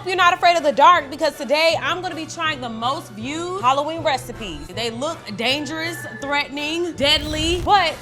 you're not afraid of the dark because today I'm gonna be trying the most viewed Halloween recipes. They look dangerous, threatening, deadly, but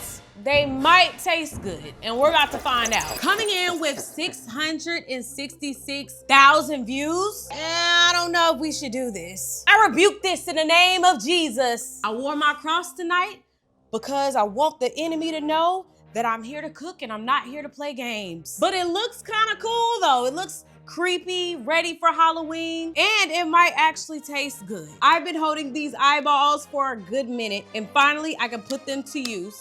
they might taste good, and we're about to find out. Coming in with 666,000 views, I don't know if we should do this. I rebuke this in the name of Jesus. I wore my cross tonight because I want the enemy to know that I'm here to cook and I'm not here to play games. But it looks kind of cool though. It looks creepy, ready for Halloween, and it might actually taste good. I've been holding these eyeballs for a good minute, and finally I can put them to use.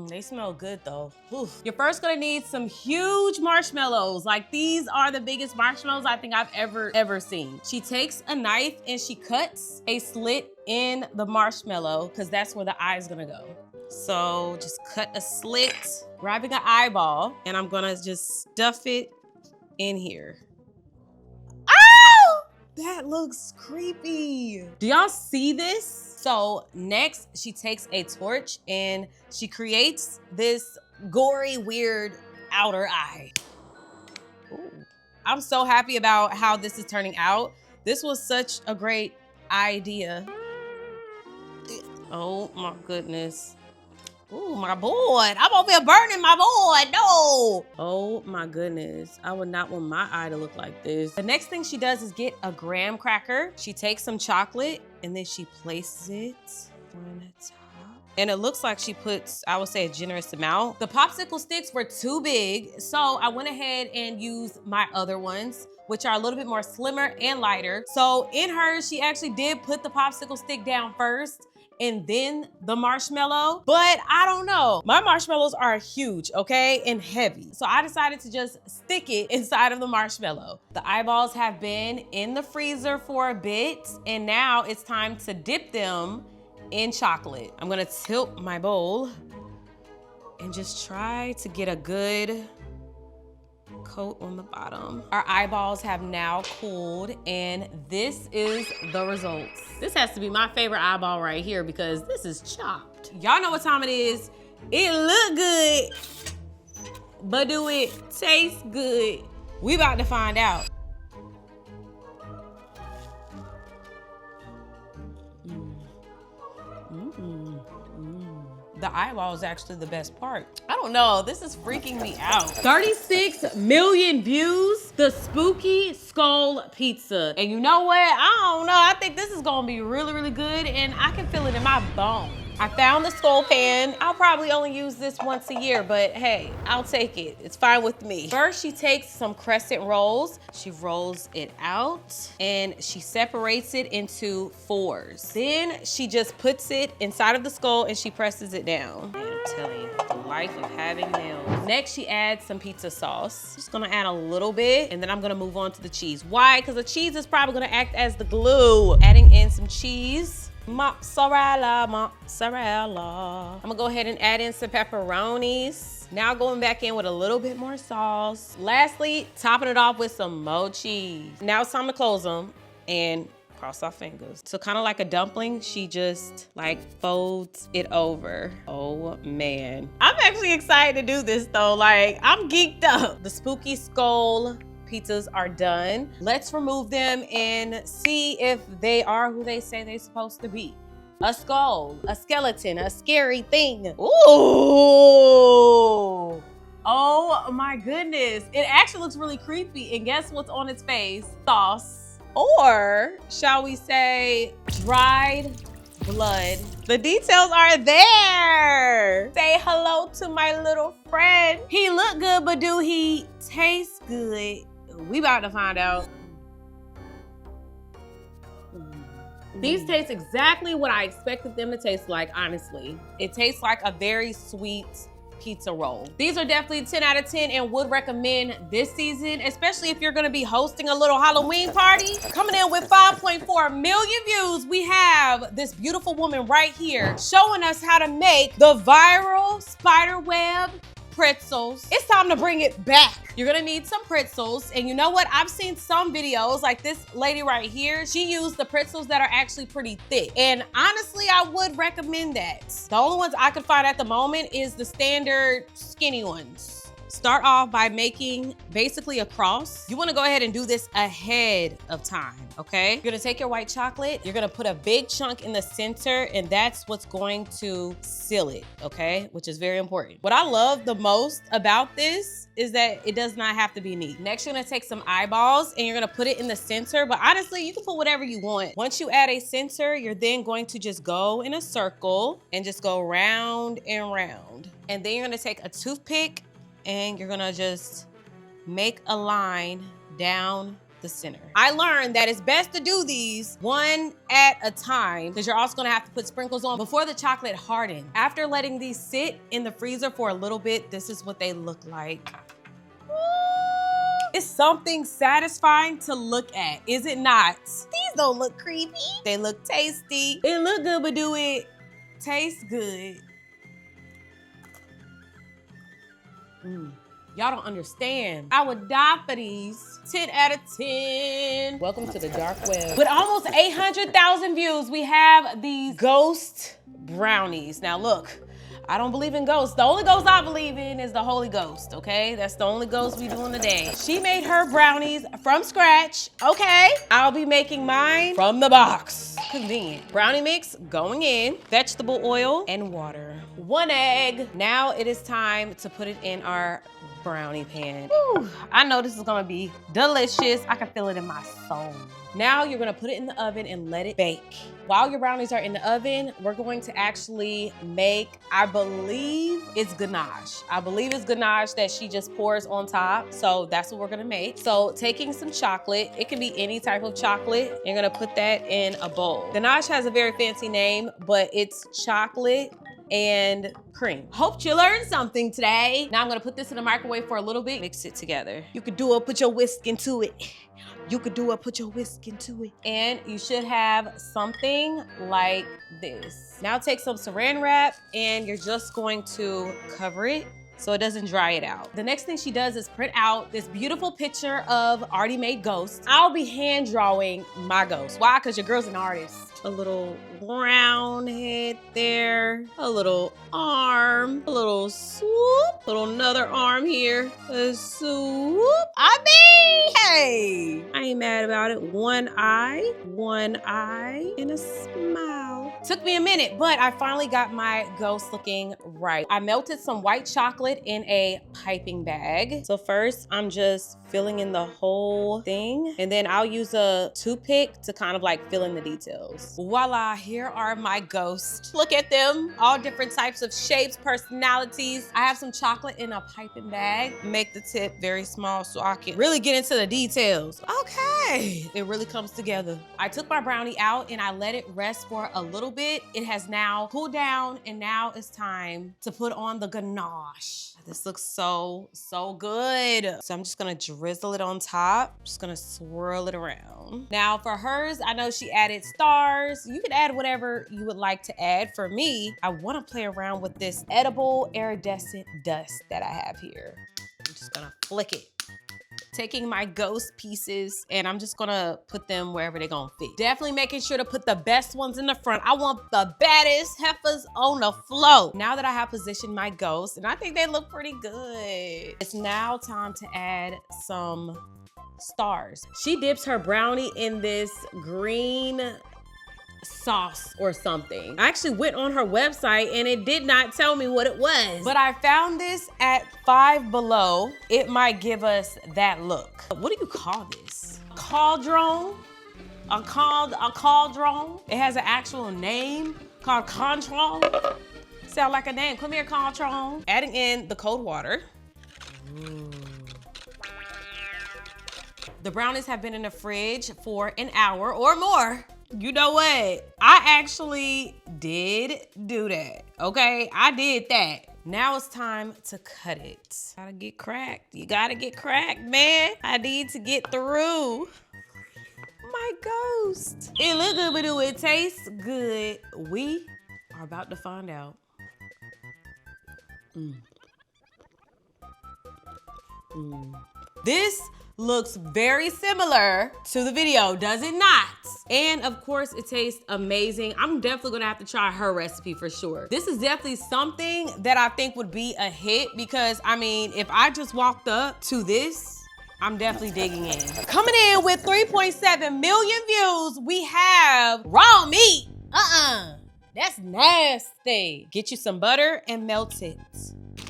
They smell good though. Oof. You're first gonna need some huge marshmallows. Like, these are the biggest marshmallows I think I've ever seen. She takes a knife and she cuts a slit in the marshmallow because that's where the eye is gonna go. So just cut a slit, grabbing an eyeball, and I'm gonna just stuff it in here. Oh! That looks creepy. Do y'all see this? So next, she takes a torch and she creates this gory, weird outer eye. Ooh. I'm so happy about how this is turning out. This was such a great idea. Oh my goodness. Ooh, my board. I'm over here burning my board. No. Oh my goodness. I would not want my eye to look like this. The next thing she does is get a graham cracker. She takes some chocolate and then she places it on the top. And it looks like she puts, I would say, a generous amount. The popsicle sticks were too big, so I went ahead and used my other ones, which are a little bit more slimmer and lighter. So in hers, she actually did put the popsicle stick down first and then the marshmallow, but I don't know. My marshmallows are huge, okay, and heavy. So I decided to just stick it inside of the marshmallow. The eyeballs have been in the freezer for a bit, and now it's time to dip them in chocolate. I'm gonna tilt my bowl and just try to get a good coat on the bottom. Our eyeballs have now cooled, and this is the results. This has to be my favorite eyeball right here because this is chopped. Y'all know what time it is. It look good, but do it taste good? We about to find out. The eyeball is actually the best part. I don't know, this is freaking me out. 36 million views, the spooky skull pizza. And you know what? I don't know, I think this is gonna be really good, and I can feel it in my bones. I found the skull pan. I'll probably only use this once a year, but hey, I'll take it. It's fine with me. First, she takes some crescent rolls. She rolls it out and she separates it into fours. Then she just puts it inside of the skull and she presses it down. Man, I'm telling you, the life of having nails. Next, she adds some pizza sauce. Just gonna add a little bit, and then I'm gonna move on to the cheese. Why? Because the cheese is probably gonna act as the glue. Adding in some cheese. Mozzarella. I'm gonna go ahead and add in some pepperonis. Now going back in with a little bit more sauce. Lastly, topping it off with some more cheese. Now it's time to close them and cross our fingers. So kind of like a dumpling, she just like folds it over. Oh man. I'm actually excited to do this though. Like, I'm geeked up. The spooky skull pizzas are done. Let's remove them and see if they are who they say they're supposed to be. A skull, a skeleton, a scary thing. Ooh! Oh my goodness. It actually looks really creepy. And guess what's on its face? Sauce. Or shall we say dried blood. The details are there. Say hello to my little friend. He look good, but do he taste good? We about to find out. These taste exactly what I expected them to taste like, honestly. It tastes like a very sweet pizza roll. These are definitely 10 out of 10 and would recommend this season, especially if you're gonna be hosting a little Halloween party. Coming in with 5.4 million views, we have this beautiful woman right here showing us how to make the viral Spiderweb pretzels. It's time to bring it back. You're gonna need some pretzels, and you know what? I've seen some videos like this lady right here. She used the pretzels that are actually pretty thick, and honestly, I would recommend that. The only ones I could find at the moment is the standard skinny ones. Start off by making basically a cross. You wanna go ahead and do this ahead of time, okay? You're gonna take your white chocolate, you're gonna put a big chunk in the center, and that's what's going to seal it, okay? Which is very important. What I love the most about this is that it does not have to be neat. Next, you're gonna take some eyeballs and you're gonna put it in the center, but honestly, you can put whatever you want. Once you add a center, you're then going to just go in a circle and just go round and round. And then you're gonna take a toothpick and you're gonna just make a line down the center. I learned that it's best to do these one at a time because you're also gonna have to put sprinkles on before the chocolate hardens. After letting these sit in the freezer for a little bit, this is what they look like. It's something satisfying to look at, is it not? These don't look creepy. They look tasty. It look good, but do it taste good? Y'all don't understand. I would die for these. 10 out of 10. Welcome to the dark web. With almost 800,000 views, we have these ghost brownies. Now look, I don't believe in ghosts. The only ghost I believe in is the Holy Ghost, okay? That's the only ghost we doing today. She made her brownies from scratch, okay? I'll be making mine from the box. Convenient. Brownie mix going in, vegetable oil, and water. 1 egg. Now it is time to put it in our brownie pan. Whew, I know this is gonna be delicious. I can feel it in my soul. Now you're gonna put it in the oven and let it bake. While your brownies are in the oven, we're going to actually make, I believe it's ganache. I believe it's ganache that she just pours on top. So that's what we're gonna make. So taking some chocolate, it can be any type of chocolate. You're gonna put that in a bowl. Ganache has a very fancy name, but it's chocolate and cream. Hope you learned something today. Now I'm gonna put this in the microwave for a little bit, mix it together. You could do it, put your whisk into it. You could do it, put your whisk into it. And you should have something like this. Now take some saran wrap and you're just going to cover it so it doesn't dry it out. The next thing she does is print out this beautiful picture of already made ghosts. I'll be hand drawing my ghost. Why? Because your girl's an artist. A little round head there, a little arm, a little swoop, little another arm here, a swoop. I mean, hey, I ain't mad about it. One eye, and a smile. Took me a minute, but I finally got my ghost looking right. I melted some white chocolate in a piping bag. So first, I'm just filling in the whole thing, and then I'll use a toothpick to kind of like fill in the details. Voila, here are my ghosts. Look at them, all different types of shapes, personalities. I have some chocolate in a piping bag. Make the tip very small so I can really get into the details. Okay, it really comes together. I took my brownie out and I let it rest for a little bit. It has now cooled down and now it's time to put on the ganache. This looks so good. So I'm just gonna drizzle it on top. Just gonna swirl it around. Now for hers, I know she added stars. You can add whatever you would like to add. For me, I wanna play around with this edible iridescent dust that I have here. I'm just gonna flick it. Taking my ghost pieces and I'm just gonna put them wherever they're gonna fit. Definitely making sure to put the best ones in the front. I want the baddest heifers on the floor. Now that I have positioned my ghosts, and I think they look pretty good, it's now time to add some stars. She dips her brownie in this green sauce or something. I actually went on her website and it did not tell me what it was, but I found this at Five Below. It might give us that look. What do you call this? Cauldron? A cauldron? It has an actual name called Contron. Sound like a name. Come here, Contron. Adding in the cold water. Ooh. The brownies have been in the fridge for an hour or more. You know what? I actually did do that, okay? I did that. Now it's time to cut it. Gotta get cracked. You gotta get cracked, man. I need to get through my ghost. It look good, but do it taste good? We are about to find out. This looks very similar to the video, does it not? And of course, it tastes amazing. I'm definitely gonna have to try her recipe for sure. This is definitely something that I think would be a hit because, I mean, if I just walked up to this, I'm definitely digging in. Coming in with 3.7 million views, we have raw meat. That's nasty. Get you some butter and melt it.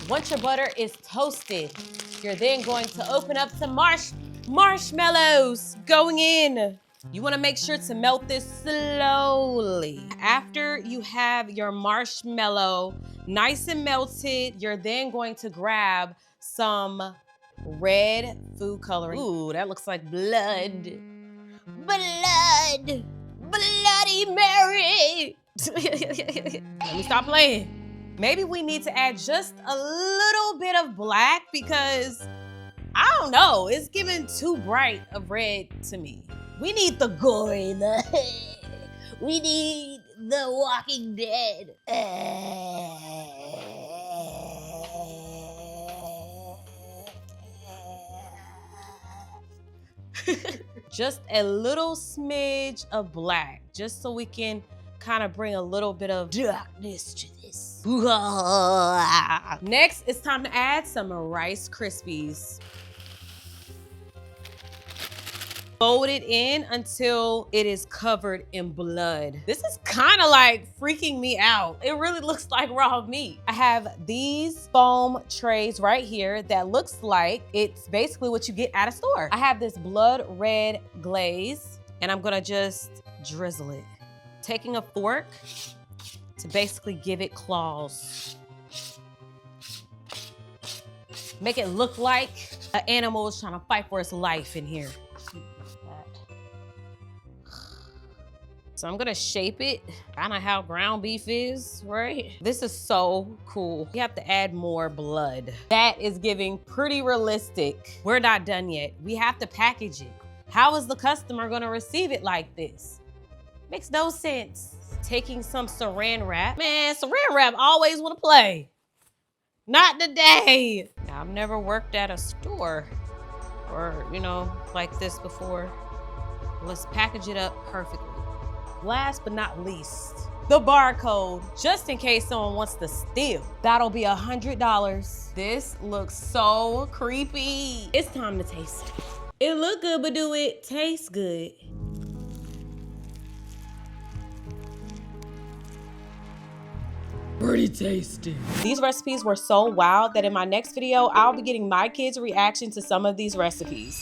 Once your butter is toasted, you're then going to open up some marshmallows going in. You wanna make sure to melt this slowly. After you have your marshmallow nice and melted, you're then going to grab some red food coloring. Ooh, that looks like blood. Blood! Bloody Mary! Let me stop playing. Maybe we need to add just a little bit of black because, I don't know, it's giving too bright of red to me. We need the gory, we need the Walking Dead. Just a little smidge of black, just so we can kind of bring a little bit of darkness to this. Next, it's time to add some Rice Krispies. Fold it in until it is covered in blood. This is kind of like freaking me out. It really looks like raw meat. I have these foam trays right here that looks like it's basically what you get at a store. I have this blood red glaze and I'm gonna just drizzle it. Taking a fork to basically give it claws. Make it look like an animal is trying to fight for its life in here. So I'm gonna shape it, kind of how ground beef is, right? This is so cool. You have to add more blood. That is giving pretty realistic. We're not done yet. We have to package it. How is the customer gonna receive it like this? Makes no sense. Taking some saran wrap. Man, saran wrap always wanna play. Not today. Now, I've never worked at a store or, you know, like this before. Let's package it up perfectly. Last but not least, the barcode, just in case someone wants to steal. That'll be $100. This looks so creepy. It's time to taste it. It look good, but do it taste good? Pretty tasty. These recipes were so wild that in my next video, I'll be getting my kids' reaction to some of these recipes.